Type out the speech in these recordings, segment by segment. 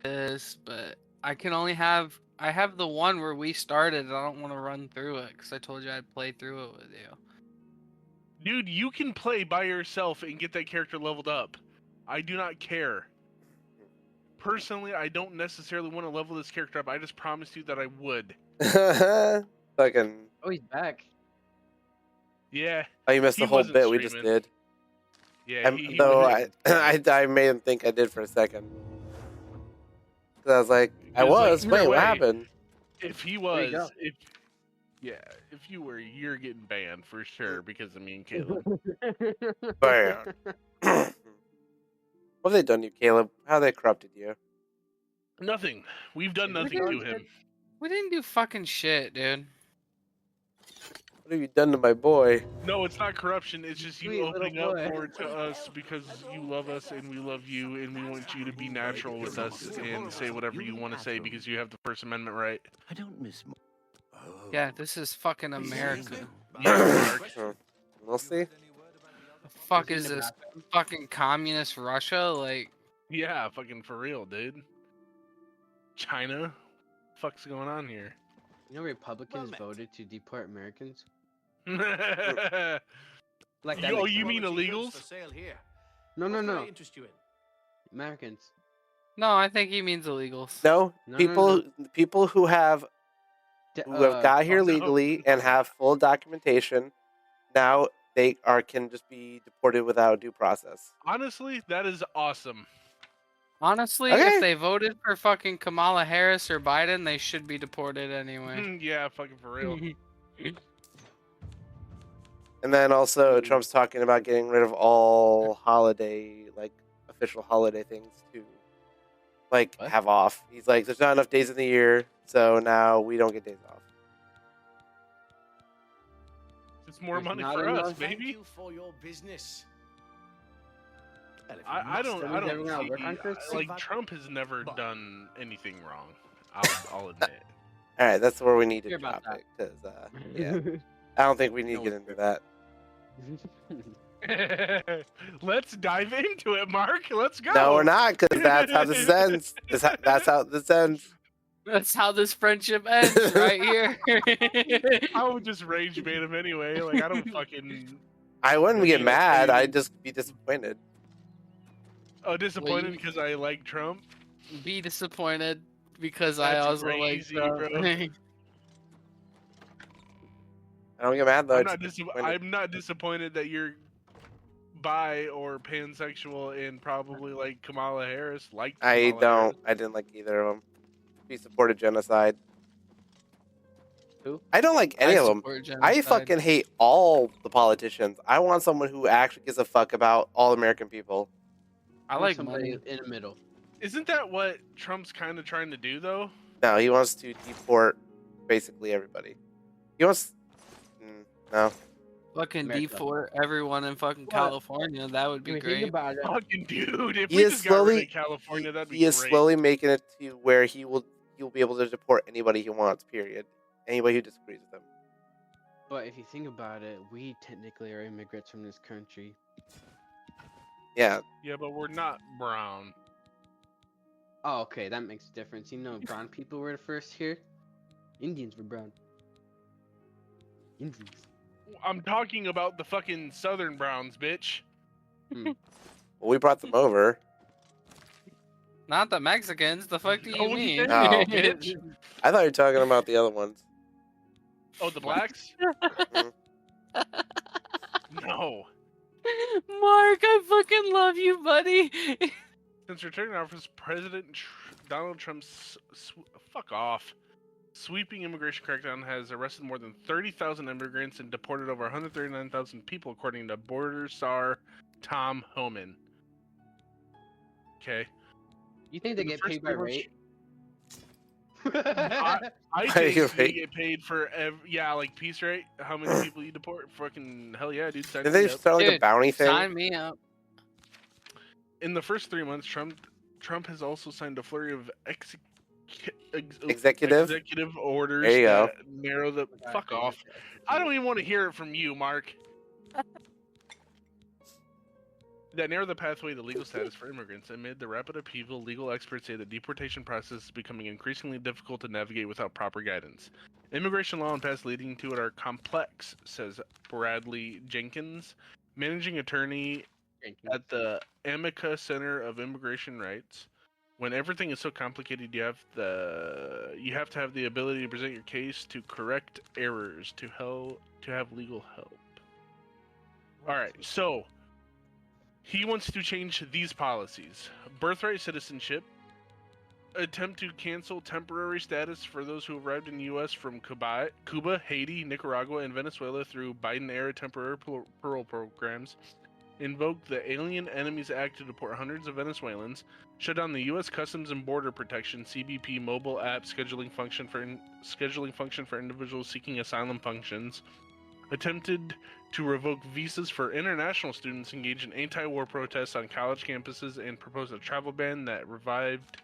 this, but I can only have. I have the one where we started. And I don't want to run through it because I told you I'd play through it with you. Dude, you can play by yourself and get that character leveled up. I do not care. Personally, I don't necessarily want to level this character up. I just promised you that I would. Fucking. Oh, he's back. Yeah. Oh, you missed He the whole wasn't bit we just streaming. did. Yeah, Though wasn't. I made him think I did for a second. Because I was like, I Because, like, was. either Wait, what way, happened? If he you was, go. if you were, you're getting banned for sure because of me and Caleb. Bam. What have they done to you, Caleb? How have they corrupted you? Nothing. We've done nothing to him. We didn't do fucking shit, dude. What have you done to my boy? No, it's not corruption. It's just you Sweet little opening up boy. more to us because you love us and we love you and we want you to be natural with us and say whatever you want to say because you have the First Amendment right. I don't miss. Yeah, this is fucking America. Yeah, Mark. We'll see. The fuck is this? Fucking communist Russia? Like, Yeah, fucking for real, dude. China? Fuck's going on here? You know, Republicans voted to deport Americans. You Like that. oh, makes you sense. mean illegals? No. Americans. no, I think he means illegals. No, No, people who have got here oh, no. legally and have full documentation, now they can just be deported without due process. Honestly, that is awesome. Honestly, Okay. if they voted for fucking Kamala Harris or Biden, they should be deported anyway. Yeah, fucking for real. And then also Trump's talking about getting rid of all holiday, like official holiday things to like What? have off. He's like, there's not enough days in the year, so now we don't get days off. It's more There's money not for us, enough. baby. for your business. I don't That means everyone see, will work on Christmas? like Trump has never done anything wrong. I'll admit. All right, that's where we need to Hear about drop it because yeah, I don't think we need to get into that. Let's dive into it, Mark. Let's go. No, we're not, because that's how this ends. That's how this ends. That's how this friendship ends, right here. I would just rage bait him anyway. Like I don't fucking. I wouldn't get Yeah, mad. maybe. I'd just be disappointed. Oh, disappointed Well, you- because I like Trump. Be disappointed because I That's also crazy, like bro. Trump. I don't get mad though. I'm It's not, disappointed. I'm not disappointed that you're bi or pansexual and probably like Kamala Harris. Like I didn't like either of them. He supported genocide. Who? I don't like any of them. support I genocide. fucking hate all the politicians. I want someone who actually gives a fuck about all American people. I like somebody money. in the middle. Isn't that what Trump's kind of trying to do, though? No, he wants to deport basically everybody. He wants. No. Fucking America. deport everyone in fucking What? California. That would I be mean, think great. about it. Fucking dude, if He we is just got rid slowly. of California, that'd be He is great. slowly making it to where he'll be able to deport anybody he wants. Period. Anybody who disagrees with him. But if you think about it, we technically are immigrants from this country. Yeah. Yeah, but we're not brown. Oh, okay, that makes a difference. You know, brown people were the first here. Indians were brown. Indians. I'm talking about the fucking Southern Browns, bitch. Well, we brought them over. Not the Mexicans. The fuck do you Oh, mean? yeah. Oh. Bitch. I thought you were talking about the other ones. Oh, the blacks? No. Mark, I fucking love you, buddy. Since returning to office, President Donald Trump's fuck off. Sweeping immigration crackdown has arrested more than 30,000 immigrants and deported over 139,000 people, according to border czar Tom Homan. Okay. You think they In the get first paid by 3 months- rate? I Pay think your they rate. get paid for yeah, like piece rate. How many people you deport? Fucking hell yeah, dude. Sign Did me they up. start like a Dude, bounty thing? Sign me up. In the first 3 months, Trump has also signed a flurry of Executive? executive orders There you go. that narrow the fuck off. I don't even want to hear it from you, Mark. that narrow the pathway to legal status for immigrants. Amid the rapid upheaval, legal experts say the deportation process is becoming increasingly difficult to navigate without proper guidance. Immigration law and paths leading to it are complex, says Bradley Jenkins, managing attorney at the Amica Center of Immigration Rights. When everything is so complicated, you have to have the ability to present your case, to correct errors, to have legal help. All right, so he wants to change these policies. Birthright citizenship. Attempt to cancel temporary status for those who arrived in the U.S. from Cuba, Haiti, Nicaragua, and Venezuela through Biden-era temporary parole programs. Invoke the Alien Enemies Act to deport hundreds of Venezuelans. Shut down the U.S. Customs and Border Protection (CBP) mobile app scheduling function for individuals seeking asylum functions. Attempted to revoke visas for international students engaged in anti-war protests on college campuses and proposed a travel ban that revived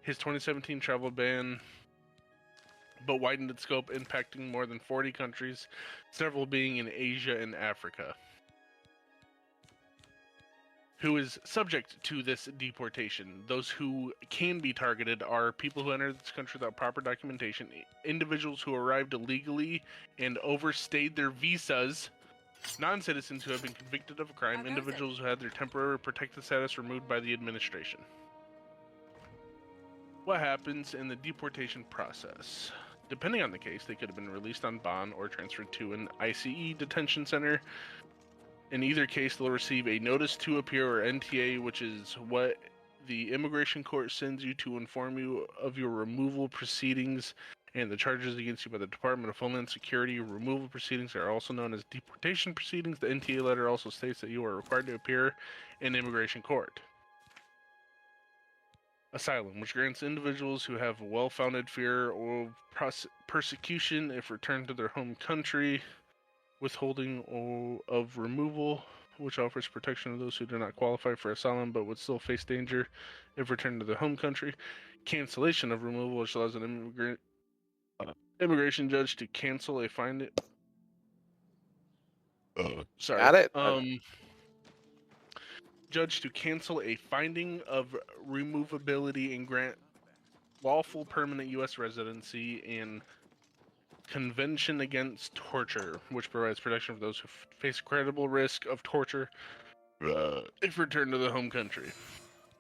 his 2017 travel ban, but widened its scope, impacting more than 40 countries, several being in Asia and Africa. Who is subject to this deportation? Those who can be targeted are people who enter this country without proper documentation, individuals who arrived illegally and overstayed their visas, non-citizens who have been convicted of a crime, individuals who had their temporary protected status removed by the administration. What happens in the deportation process? Depending on the case, they could have been released on bond or transferred to an ICE detention center. In either case, they'll receive a notice to appear, or NTA, which is what the immigration court sends you to inform you of your removal proceedings and the charges against you by the Department of Homeland Security. Removal proceedings are also known as deportation proceedings. The NTA letter also states that you are required to appear in immigration court. Asylum, which grants individuals who have well-founded fear of persecution if returned to their home country. Withholding of removal, which offers protection to those who do not qualify for asylum but would still face danger if returned to their home country. Cancellation of removal, which allows an immigration judge to cancel a finding. Sorry. Got it? Judge to cancel a finding of removability and grant lawful permanent U.S. residency, and Convention Against Torture, which provides protection for those who face credible risk of torture if returned to the home country.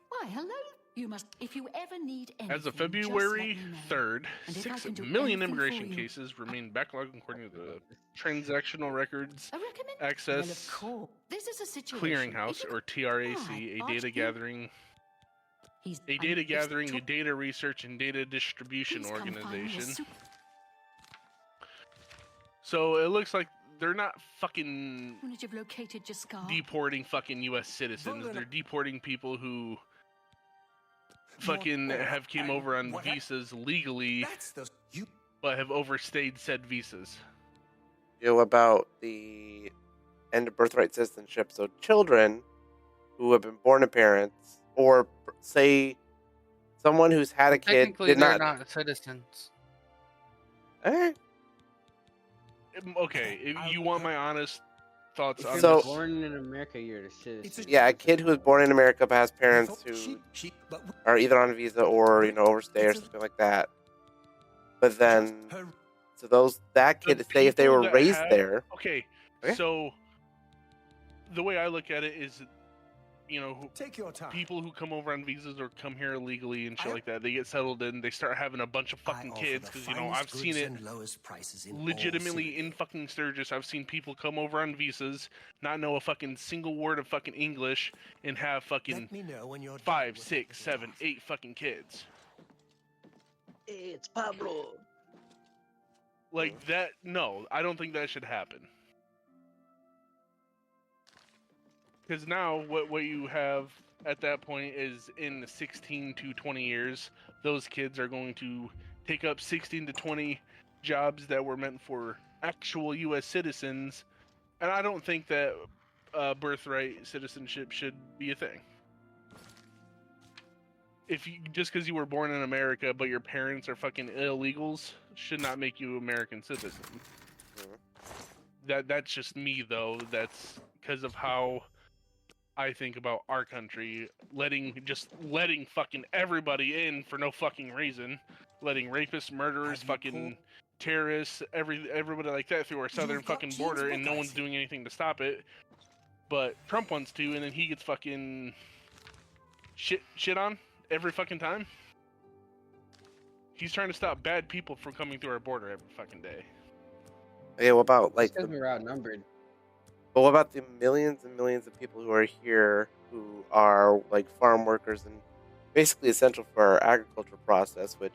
Why, hello. You must, if you ever need anything, As of just let February me know. 3rd, And if I 6 can do million anything for immigration you, cases remain backlogged according to the Transactional Records I recommend. Access Well, of course. This is a situation. Clearinghouse, or TRAC, a data gathering, data research, and data distribution organization. So it looks like they're not fucking You've located your scar. deporting fucking U.S. citizens. They're deporting people who fucking have came over on visas legally, but have overstayed said visas. You know about the end of birthright citizenship. So children who have been born to parents, or say someone who's had a kid, Technically, did they're not. not citizens. Eh? Okay, if you want my honest thoughts If on you're So- this, born in America, you're a citizen. Yeah, a kid who was born in America but has parents who are either on a visa or overstay or something like that. But then, so that kid, say if they people were that raised have- there, Okay, Okay. so the way I look at it is, Take your time. people who come over on visas or come here illegally and shit like that, they get settled in, they start having a bunch of fucking kids, because, I've seen it legitimately in fucking Sturgis. I've seen people come over on visas, not know a fucking single word of fucking English, and have fucking 5, 6, 7, 8 fucking kids. It's Pablo. Like that, no, I don't think that should happen. Because now what you have at that point is, in 16 to 20 years, those kids are going to take up 16 to 20 jobs that were meant for actual U.S. citizens, and I don't think that birthright citizenship should be a thing. If you, just because you were born in America but your parents are fucking illegals, should not make you American citizen. That's just me, though. That's because of how I think about our country letting fucking everybody in for no fucking reason, letting rapists, murderers, fucking terrorists, everybody like that through our southern fucking border, and no one's doing anything to stop it. But Trump wants to, and then he gets fucking shit on every fucking time. He's trying to stop bad people from coming through our border every fucking day. Okay, what about like Because we're outnumbered. but what about the millions and millions of people who are here who are like farm workers and basically essential for our agricultural process, which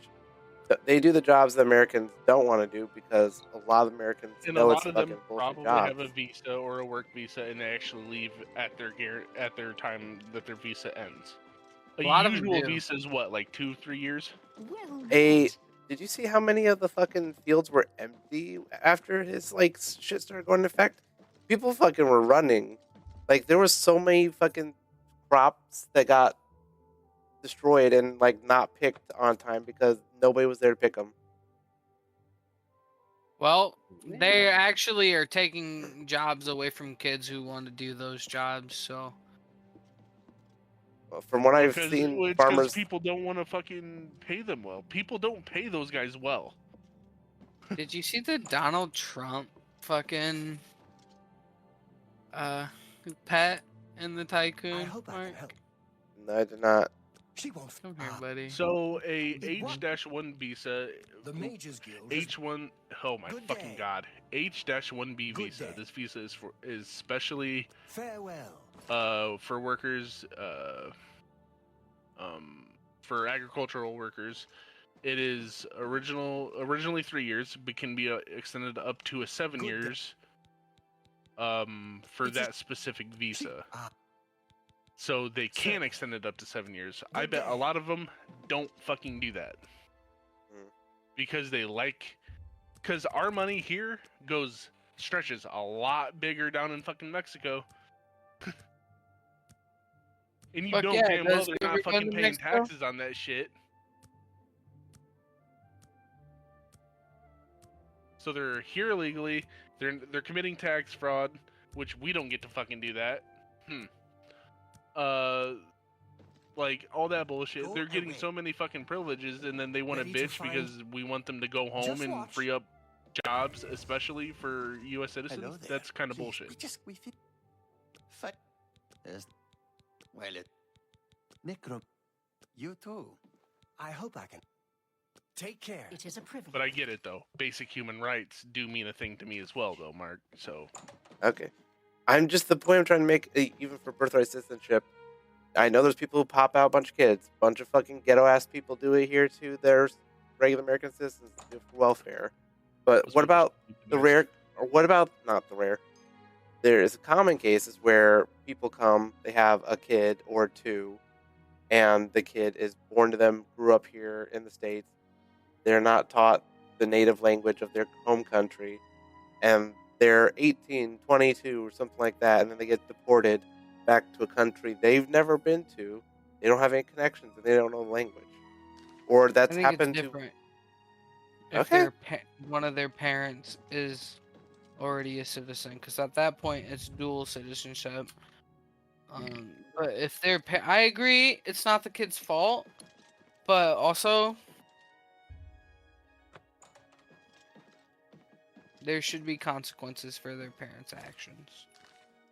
they do the jobs that Americans don't want to do because a lot of Americans And know a it's lot of fucking them bullshit probably jobs. have a visa or a work visa, and they actually leave at their time that their visa ends. A lot of 'em usual do. visa is what, like 2-3 years? Well, Did you see how many of the fucking fields were empty after his like shit started going into effect? People fucking were running. Like there was so many fucking crops that got destroyed and like not picked on time because nobody was there to pick them. Well, they actually are taking jobs away from kids who want to do those jobs. So From what I've Because seen, it's because farmers. people don't want to fucking pay them well. People don't pay those guys well. did you see the Donald Trump fucking pet in the tycoon? I hope I can Mark? help. No, I did not. She won't. Come here, buddy. So a The what? H-1 visa, The Majors Guild. is- H1. Oh my Good fucking day. god, H-1B Good visa. day. This visa is specially Farewell. for workers for agricultural workers. It is originally 3 years, but can be extended up to 7 Good day. years for It's a- that specific She- visa. ah, So they can Sir. extend it up to 7 years. I Good bet a day. lot of them don't fucking do that. Mm. Because because our money here stretches a lot bigger down in fucking Mexico. And you Fuck know yeah, damn well does they're it not ever go fucking to paying Mexico? taxes on that shit. So they're here illegally. They're committing tax fraud, which we don't get to fucking do that. Like all that bullshit. Go They're getting away. so many fucking privileges, and then they want to Ready to bitch find- because we want them to go home Just and watch. free up jobs, especially for U.S. Hello citizens. there. That's kind of Please, bullshit. we fit. There's, well, Necro, you too. I hope I can. Take care. it is a privilege. But I get it though. Basic human rights do mean a thing to me as well, though, Mark. So Okay. I'm just the point I'm trying to make, even for birthright citizenship. I know there's people who pop out a bunch of kids. A bunch of fucking ghetto ass people do it here too. There's regular American citizens that do it for welfare. But That's what about the nice. rare, or what about not the rare? There is common cases where people come, they have a kid or two, and the kid is born to them, grew up here in the States. They're not taught the native language of their home country, and they're 18, 22, or something like that, and then they get deported back to a country they've never been to. They don't have any connections, and they don't know the language. Or I that's think it's happened to. different. If Okay. one of their parents is already a citizen, because at that point it's dual citizenship. But if I agree, it's not the kid's fault, but also there should be consequences for their parents' actions.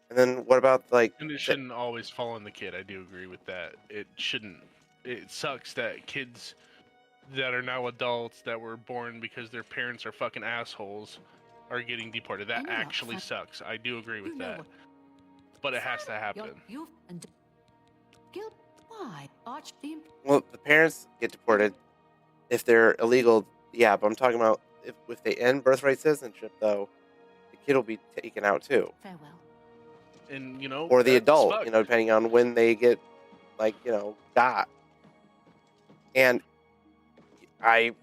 And then what about like? And it shouldn't always fall on the kid. I do agree with that. It shouldn't. It sucks that kids that are now adults that were born because their parents are fucking assholes are getting deported. That And you're not actually fun- sucks. I do agree with You know that. what- But it has to happen. You've and guilt. Why? Arch the Well, the parents get deported if they're illegal. Yeah, but I'm talking about if they end birthright citizenship, though, the kid will be taken out too, farewell. And you know, or the that's adult. fucked. You know, depending on when they get, like, got. And I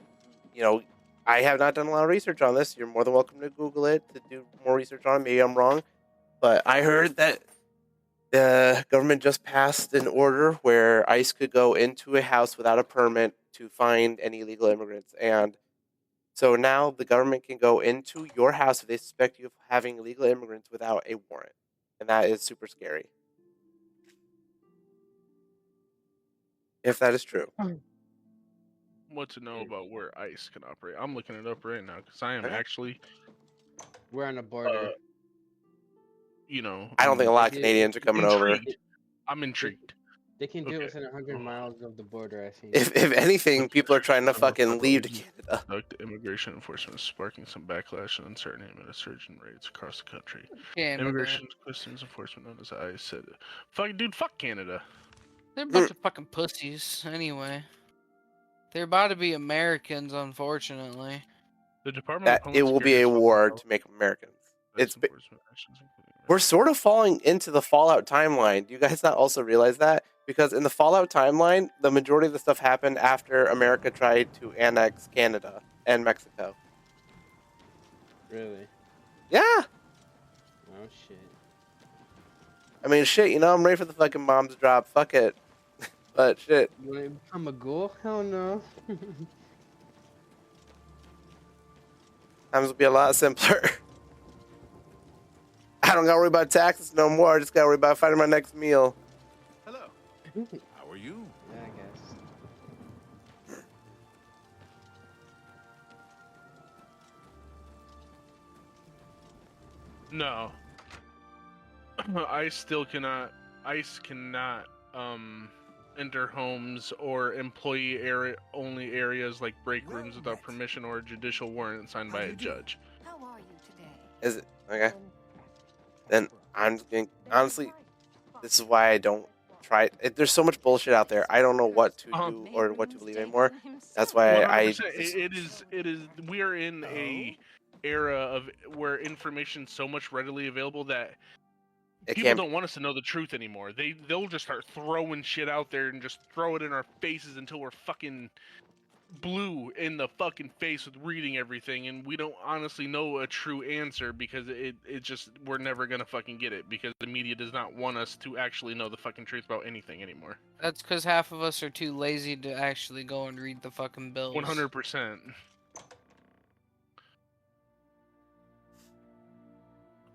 have not done a lot of research on this. You're more than welcome to Google it to do more research on it. Maybe I'm wrong, but I heard that the government just passed an order where ICE could go into a house without a permit to find any illegal immigrants. And so now the government can go into your house if they suspect you of having illegal immigrants without a warrant. And that is super scary. If that is true. What to know about where ICE can operate? I'm looking it up right now because I am Okay. actually, We're on the border. you know, I don't think a lot of Yeah, Canadians are coming over. intrigued. I'm intrigued. They can do it Okay. within 100 miles of the border, I think. If anything, people are trying to Criminal fucking leave to federal Canada. Conduct immigration enforcement is sparking some backlash and uncertainty amid a surge in raids across the country. Canada. Immigration customs enforcement known as ICE said, "Fuck, dude, fuck Canada." They're a bunch of fucking pussies, anyway. They're about to be Americans, unfortunately. The Department That of it Homeland will be a Security has war spoken to make Americans. about It's enforcement actions, including we're sort of falling into the Fallout timeline. Do you guys not also realize that? Because in the Fallout timeline, the majority of the stuff happened after America tried to annex Canada and Mexico. Really? Yeah. Oh shit. I mean, shit, you know, I'm ready for the fucking bombs to drop. Fuck it. But shit. You wanna become a ghoul? Hell no. Times will be a lot simpler. I don't gotta worry about taxes no more. I just gotta worry about finding my next meal. Hello. How are you? Yeah, I guess. No. ICE cannot enter homes or employee area only areas like break rooms without permission or a judicial warrant signed by a judge. How are you today? Is it? Okay. Then I'm just being, honestly, this is why I don't try. There's so much bullshit out there. I don't know what to do or what to believe anymore. That's why I 100%. It is. We are in a era of where information's so much readily available that people don't want us to know the truth anymore. They'll just start throwing shit out there and just throw it in our faces until we're fucking blue in the fucking face with reading everything, and we don't honestly know a true answer because it just we're never gonna fucking get it because the media does not want us to actually know the fucking truth about anything anymore. That's because half of us are too lazy to actually go and read the fucking bills. 100%.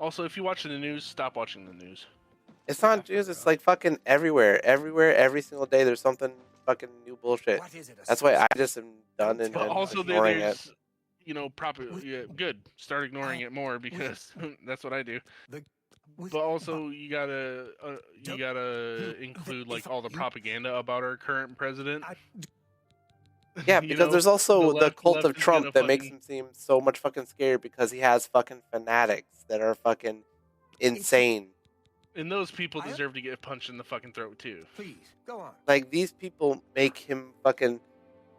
Also, if you watch the news, stop watching the news. It's not news. It's like fucking everywhere. Everywhere, every single day, there's something fucking new bullshit. What is it? That's why I just am done and But also, ignoring it. there's good. Start ignoring it more because that's what I do. But also, you gotta include like all the propaganda about our current president. Yeah, You because know, there's also the cult left of is Trump gonna that makes fucking- him seem so much fucking scary because he has fucking fanatics that are fucking insane. And those people deserve to get punched in the fucking throat too. Please go on. Like these people make him fucking.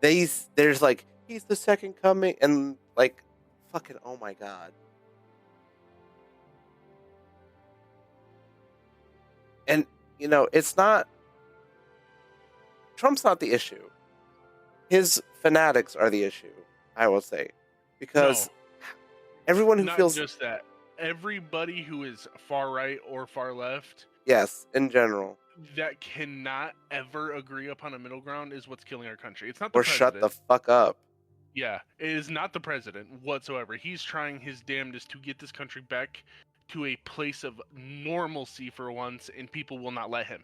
There's like he's the second coming and like fucking oh my god. And you know it's not. Trump's not the issue. His fanatics are the issue, I will say, because everyone who Not feels just that. Everybody who is far right or far left yes, in general, that cannot ever agree upon a middle ground is what's killing our country. It's not the or president. shut the fuck up. Yeah, it is not the president whatsoever. He's trying his damnedest to get this country back to a place of normalcy for once, and people will not let him.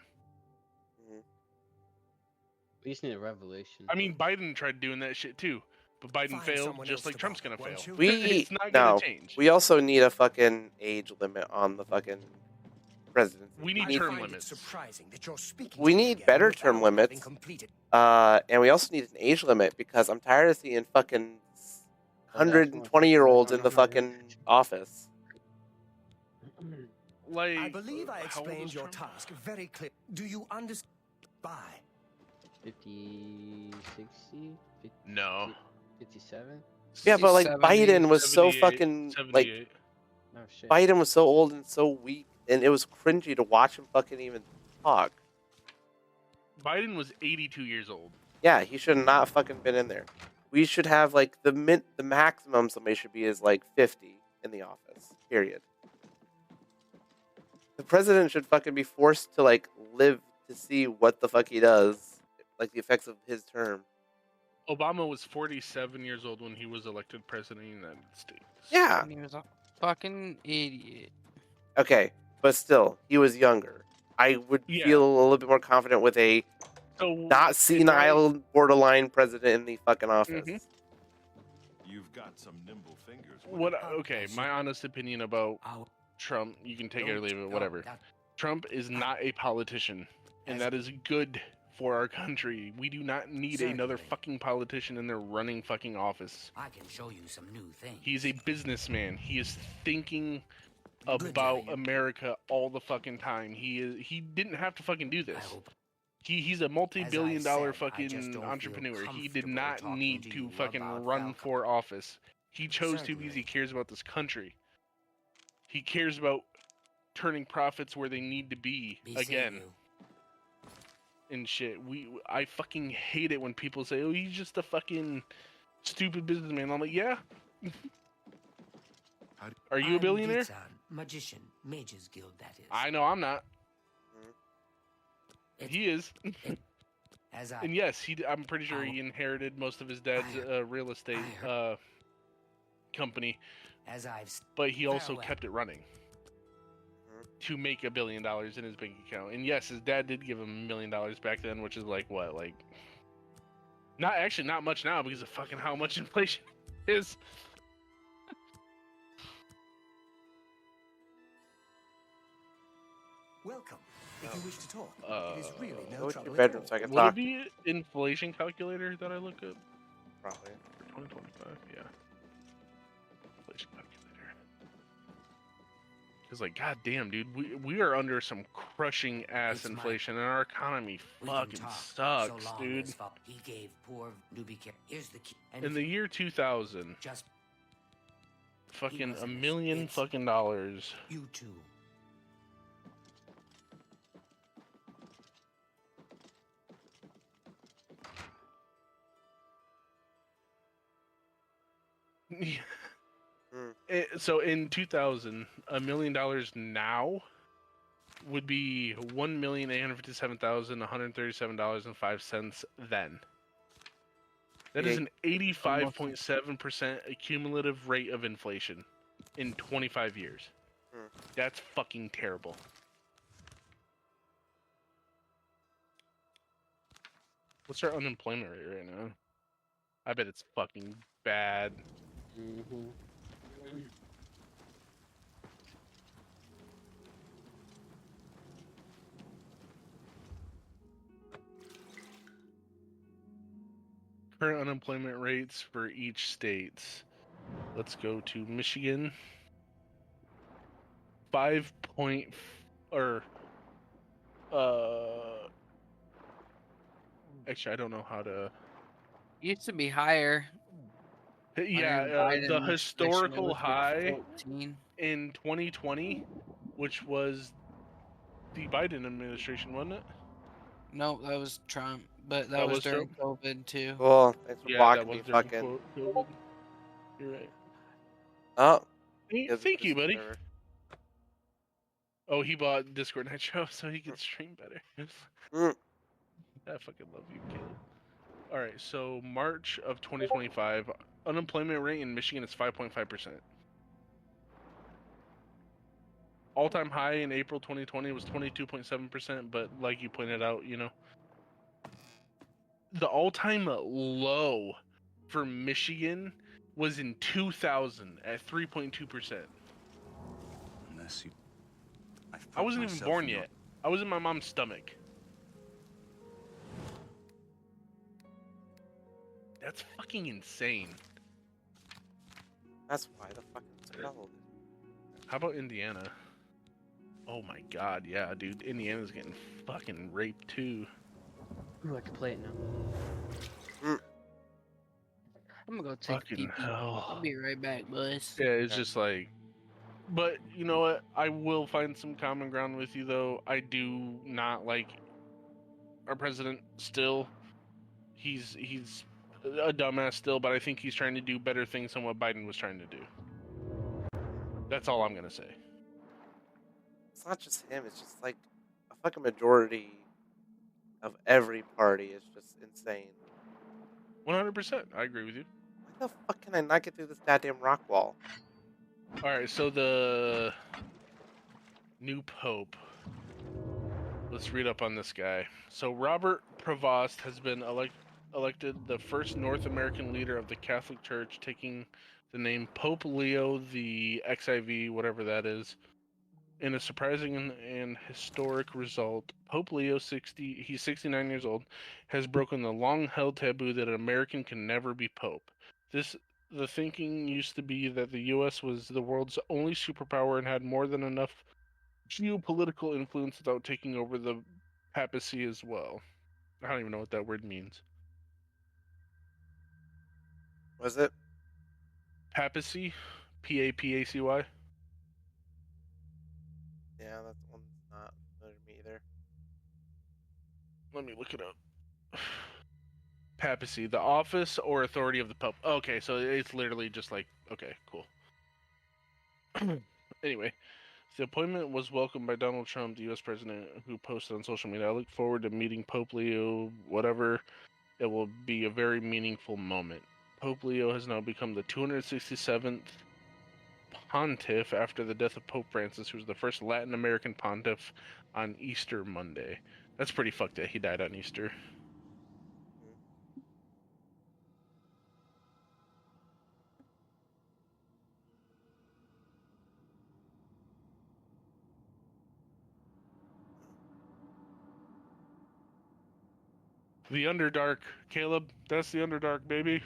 We just need a revelation. I mean, Biden tried doing that shit too, but Biden Find failed someone just else like to Trump's vote, gonna won't fail. you? It's not gonna change. We also need a fucking age limit on the fucking presidency. We need I term find it limits. surprising that you're speaking We to me need again better without term having limits. completed. And we also need an age limit because I'm tired of seeing fucking 120-year-olds in the fucking office. Like, I believe I how old explained is your Trump? task very clear. Do you understand? Bye. 50, 60, 50, No. 57? Yeah, but like 70, Biden was so 78, fucking like 78. Oh shit. Biden was so old and so weak, and it was cringy to watch him fucking even talk. Biden was 82 years old. Yeah, he should not fucking been in there. We should have like the maximum somebody should be is like 50 in the office. Period. The president should fucking be forced to like live to see what the fuck he does, like the effects of his term. Obama was 47 years old when he was elected president of the United States. Yeah. And he was a fucking idiot. Okay, but still, he was younger. I would Yeah. feel a little bit more confident with a So not senile, borderline president in the fucking office. Mhm. You've got some nimble fingers. What? Okay, my honest opinion about Trump. You can take it or leave it, whatever. Trump is not a politician, and that is good for our country. We do not need another fucking politician in there running fucking office. I can show you some new things. He's a businessman. He is thinking about America all the fucking time. He didn't have to fucking do this. He's a multi-billion-dollar fucking entrepreneur. He did not need to fucking run for office. He chose to because he cares about this country. He cares about turning profits where they need to be again. And shit. I fucking hate it when people say, "Oh, he's just a fucking stupid businessman." I'm like, yeah. Are you a billionaire? Magician, Mages Guild, that is. I know I'm not. He is. And yes, I'm pretty sure he inherited most of his dad's real estate company. But he also kept it running to make $1 billion in his bank account. And yes, his dad did give him $1 million back then, which is like what, like not much now because of fucking how much inflation is. Welcome. If you wish to talk, it is really no Go to trouble your at bedroom all. so I can Would talk. it be an inflation calculator that I look up? Probably. For 2025, yeah. Inflation calculator. Because, like, goddamn, dude, we are under some crushing ass inflation, and our economy fucking sucks, dude. He gave poor newbie care. Here's the key. In the year 2000, Just fucking $1 million fucking dollars. you two. So in 2000, $1 million now would be $1,857,137.05 then. That is an 85.7% cumulative rate of inflation in 25 years. That's fucking terrible. What's our unemployment rate right now? I bet it's fucking bad. Current unemployment rates for each state. Let's go to Michigan. 5 point actually I don't know how to Used to be higher. Yeah, Under the Biden administration, it historical was like high 14. in 2020, which was the Biden administration, wasn't it? No, that was Trump, but that was during COVID too. Cool. Thanks for Yeah, blocking that was me, during fucking. COVID. You're right. Oh. Thank you, buddy. Oh, he bought Discord Nitro so he could stream better. I fucking love you, Caleb. All right, so March of 2025, unemployment rate in Michigan is 5.5%. All-time high in April 2020 was 22.7%, but like you pointed out, you know, the all-time low for Michigan was in 2000 at 3.2%. Unless you... I wasn't even born yet. I was in my mom's stomach. That's fucking insane. That's why the fucking spell. How about Indiana? Oh my god, yeah, dude. Indiana's getting fucking raped too. Ooh, I can play it now. I'm gonna go take a Fucking pee. hell. I'll be right back, boys. Yeah, it's just like... But, you know what? I will find some common ground with you, though. I do not like our president still. He's a dumbass still, but I think he's trying to do better things than what Biden was trying to do. That's all I'm gonna say. It's not just him. It's just like a fucking majority of every party is just insane. 100%. I agree with you. Why the fuck can I not get through this goddamn rock wall? Alright, so the new pope. Let's read up on this guy. So Robert Prevost has been elected the first North American leader of the Catholic Church, taking the name Pope Leo the XIV, whatever that is. In a surprising and historic result, Pope Leo he's 69 years old, has broken the long-held taboo that an American can never be pope. The thinking used to be that the US was the world's only superpower and had more than enough geopolitical influence without taking over the papacy as well. I don't even know what that word means. Was it? Papacy? Papacy? Yeah, that's one that's not familiar to me either. Let me look it up. Papacy, the office or authority of the Pope. Okay, so it's literally just like, okay, cool. Anyway, the appointment was welcomed by Donald Trump, the U.S. president, who posted on social media, "I look forward to meeting Pope Leo, whatever. It will be a very meaningful moment." Pope Leo has now become the 267th pontiff after the death of Pope Francis, who was the first Latin American pontiff on Easter Monday. That's pretty fucked that he died on Easter. The Underdark, Caleb. That's the Underdark, baby.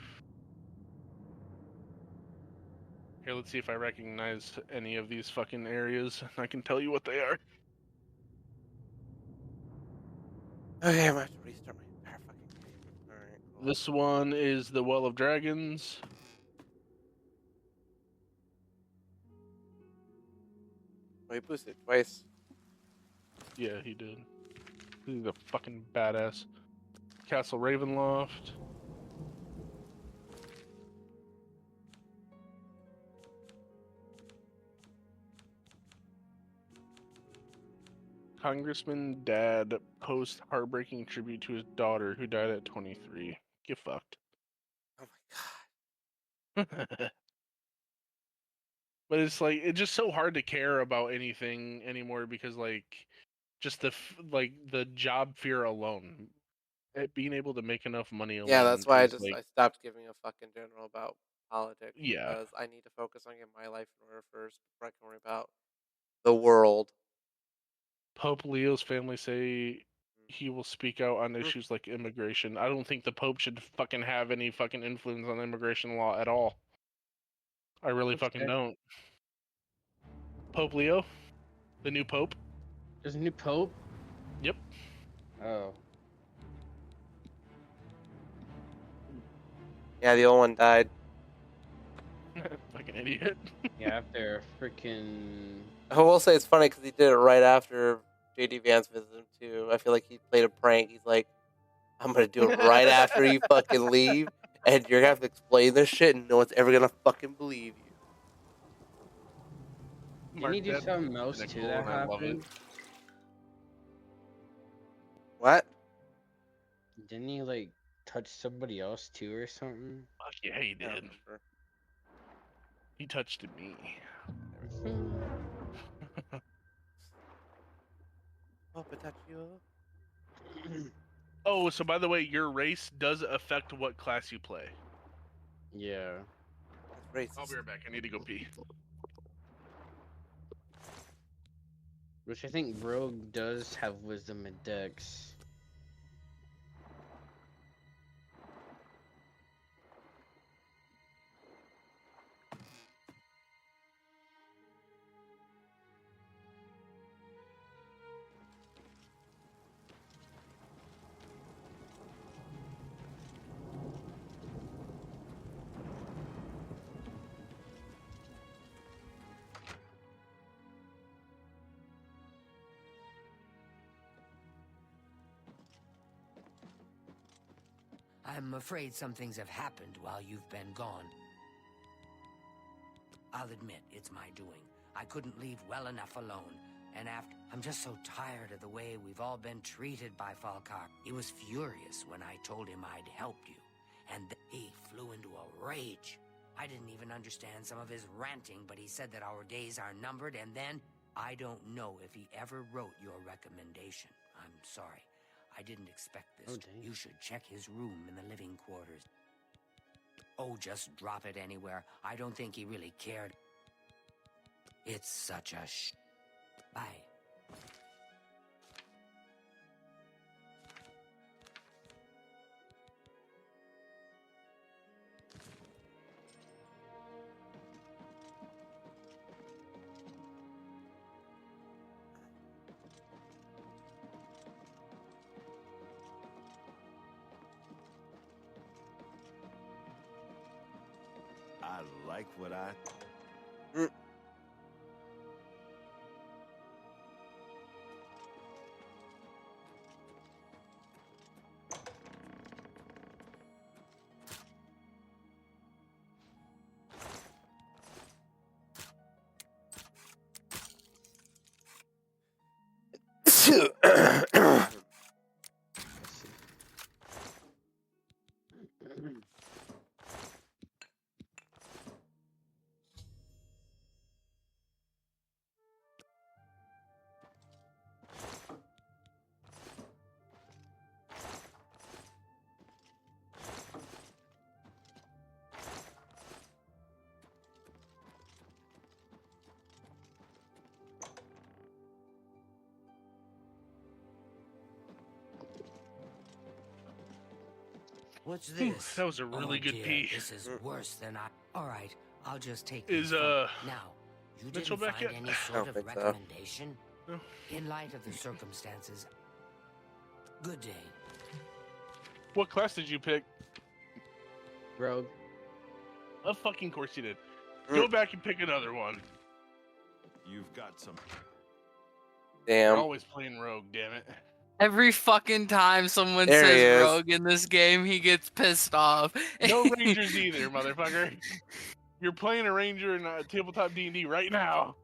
Here, let's see if I recognize any of these fucking areas. I can tell you what they are. Okay, I'm gonna have to restart my entire fucking game. Alright, cool. This one is the Well of Dragons. Oh, he boosted twice. Yeah, he did. He's a fucking badass. Castle Ravenloft. Congressman dad posts heartbreaking tribute to his daughter who died at 23. Get fucked. Oh my god. But it's like, it's just so hard to care about anything anymore because like just the job fear alone, being able to make enough money Yeah, alone that's why is like, I stopped giving a fucking general about politics yeah. because I need to focus on getting my life in order first before I can worry about the world. Pope Leo's family say he will speak out on issues like immigration. I don't think the Pope should fucking have any fucking influence on immigration law at all. I really fucking Okay. don't. Pope Leo, the new Pope. There's a new pope? Yep. Oh. Yeah, the old one died. Fucking idiot. Yeah, after freaking. I will say it's funny because he did it right after JD Vance visited him too. I feel like he played a prank. He's like, "I'm gonna do it right after you fucking leave, and you're gonna have to explain this shit, and no one's ever gonna fucking believe you." Didn't he do something else too that happened? What? Didn't he like touch somebody else too or something? Fuck yeah, he I don't did. remember. He touched me. Oh, Petaccio. Oh, so by the way, your race does affect what class you play. Yeah. That's racist. I'll be right back. I need to go pee. Which I think Rogue does have wisdom and dex. I'm afraid some things have happened while you've been gone. I'll admit, it's my doing. I couldn't leave well enough alone. And I'm just so tired of the way we've all been treated by Falkar. He was furious when I told him I'd helped you. And he flew into a rage. I didn't even understand some of his ranting, but he said that our days are numbered, and then I don't know if he ever wrote your recommendation. I'm sorry. I didn't expect this. Oh, dang. You should check his room in the living quarters. Oh, just drop it anywhere. I don't think he really cared. It's such a Bye. I like what I... What's Whew, this? that was a really Oh, good dear, pee. This is worse than I. All right, I'll just take Is, these from- Now, you Mitchell didn't back find yet? any I sort don't of think so. recommendation? No. In light of the circumstances. Good day. What class did you pick? Rogue. Of fucking course you did. Go back and pick another one. You've got some... You're Damn. always playing rogue, damn it. Every fucking time someone There he says is. rogue in this game, he gets pissed off. No rangers either, motherfucker. You're playing a ranger in tabletop D&D right now.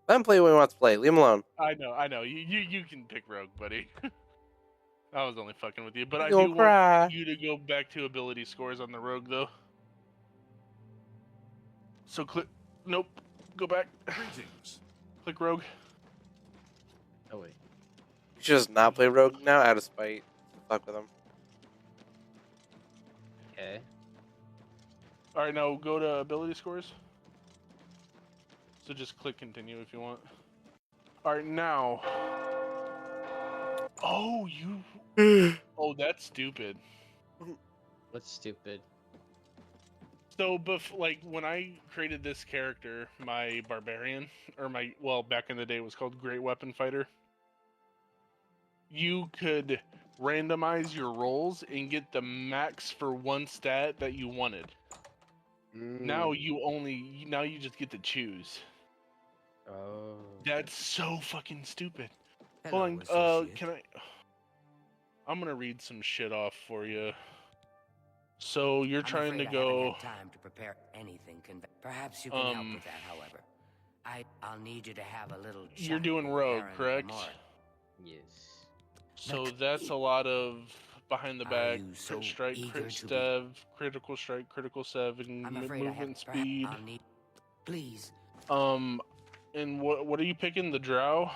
Let him play what he wants to play. Leave him alone. I know. You can pick rogue, buddy. I was only fucking with you, but I You'll do cry. want you to go back to ability scores on the rogue, though. So click. Nope. Go back. Greetings. Click rogue. Oh wait. You should just not play Rogue now out of spite. Fuck with him. Okay. All right, now go to ability scores. So just click continue if you want. All right, now. Oh, you. Oh, that's stupid. What's stupid? So, like when I created this character, my barbarian, or back in the day it was called Great Weapon Fighter. You could randomize your rolls and get the max for one stat that you wanted. Now you just get to choose. Oh. That's so fucking stupid. Hello, Hold on, associate. can I? I'm gonna read some shit off for you. So you're I'm trying to afraid I go. haven't had time to prepare anything. Perhaps you can help with that, however. I'll need you to have a little. You're chat doing with rogue, Baron correct? Gamora. Yes. So that's a lot of behind the Are back, you crit so strike, eager crit to be- stev, critical strike, critical sev, and I'm afraid I have. movement Perhaps speed. I'll need. Please. And what are you picking? The drow.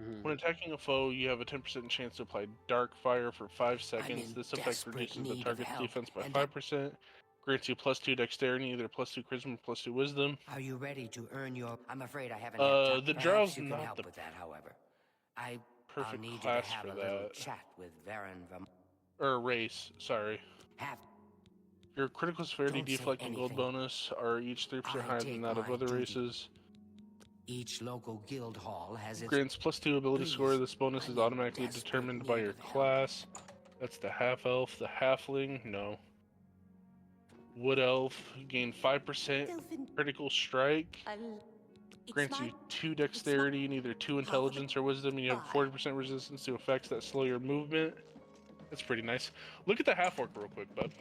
Mhm. When attacking a foe, you have a 10% chance to apply Dark Fire for 5 seconds. in This effect desperate reduces the need of target's help, defense by and 5%. Grants you +2 dexterity, either +2 charisma, +2 wisdom. Are you ready to earn your? I'm afraid I haven't had time. The Perhaps drow's you can not help the with that, however. I'll perfect need you to class have for a little that. chat with Baron Or race, sorry. Have Your critical severity, Don't say deflect, and gold anything. bonus are each 3% I higher than take that of my other duty. races. each local guild hall has its. Grants +2 ability score. Please, This bonus I'm is in automatically desperate determined by need your of help. class. That's the half elf. The halfling, no. Wood elf, gain 5% critical strike. Grants you 2 dexterity and either 2 intelligence or wisdom, and you have 40% resistance to effects that slow your movement. That's pretty nice. Look at the half orc real quick, bud.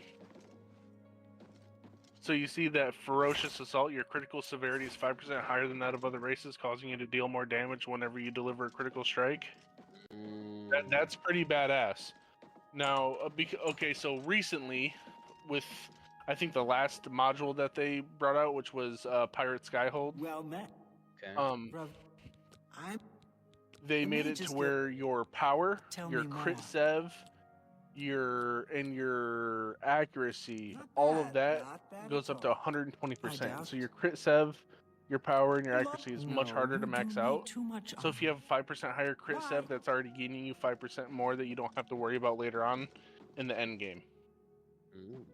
So you see that ferocious assault, your critical severity is 5% higher than that of other races, causing you to deal more damage whenever you deliver a critical strike. That's pretty badass. Now, okay, so recently, with I think the last module that they brought out, which was Pirate Skyhold. Well met. Okay. Bro, I'm they The made it mages to get- where your power, Tell your me crit more. sev, your accuracy, Not all of bad, that not bad goes at up to all. 120%. doubt So it. your crit sev, your power, and your accuracy is much No, harder to you max do way out. too much So on if you have a 5% higher crit Bye. sev, that's already gaining you 5% more that you don't have to worry about later on in the end game. Ooh.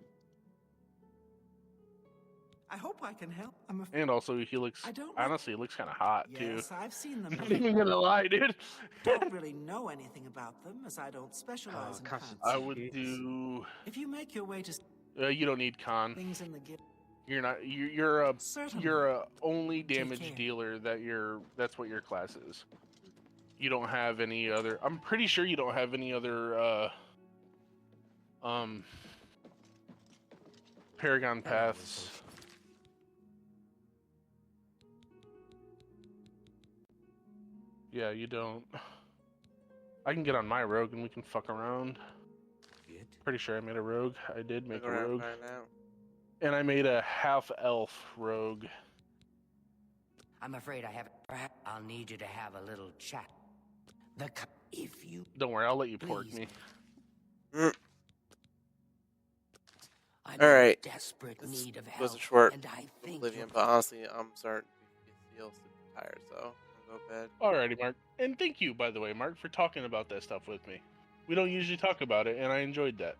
I hope I can help. I'm a And also, he looks, I don't like- honestly, he looks kind of hot, too. Yes, I've seen them. Not even gonna lie, dude. Don't really know anything about them, as I don't specialize Oh, in gosh, fancy. I would Jeez. do. If you make your way to You don't need con. things in the guild, You're not. You're a. certainly. You're a only Take damage care. dealer. That's what your class is. You don't have any other. I'm pretty sure you don't have any other. Paragon paths. Yeah, you don't. I can get on my rogue and we can fuck around. Pretty sure I made a rogue. I did make Go a around and rogue. find out. And I made a half elf rogue. I'm afraid I haven't. Perhaps I'll need you to have a little chat. If you Don't worry, I'll let you pork Please. me. I'm All right. in desperate This need of was help, a short and I think Oblivion, you'll- but honestly, I'm starting to feel super tired, so I'll go to bed. Alrighty, Mark. And thank you, by the way, Mark, for talking about that stuff with me. We don't usually talk about it, and I enjoyed that.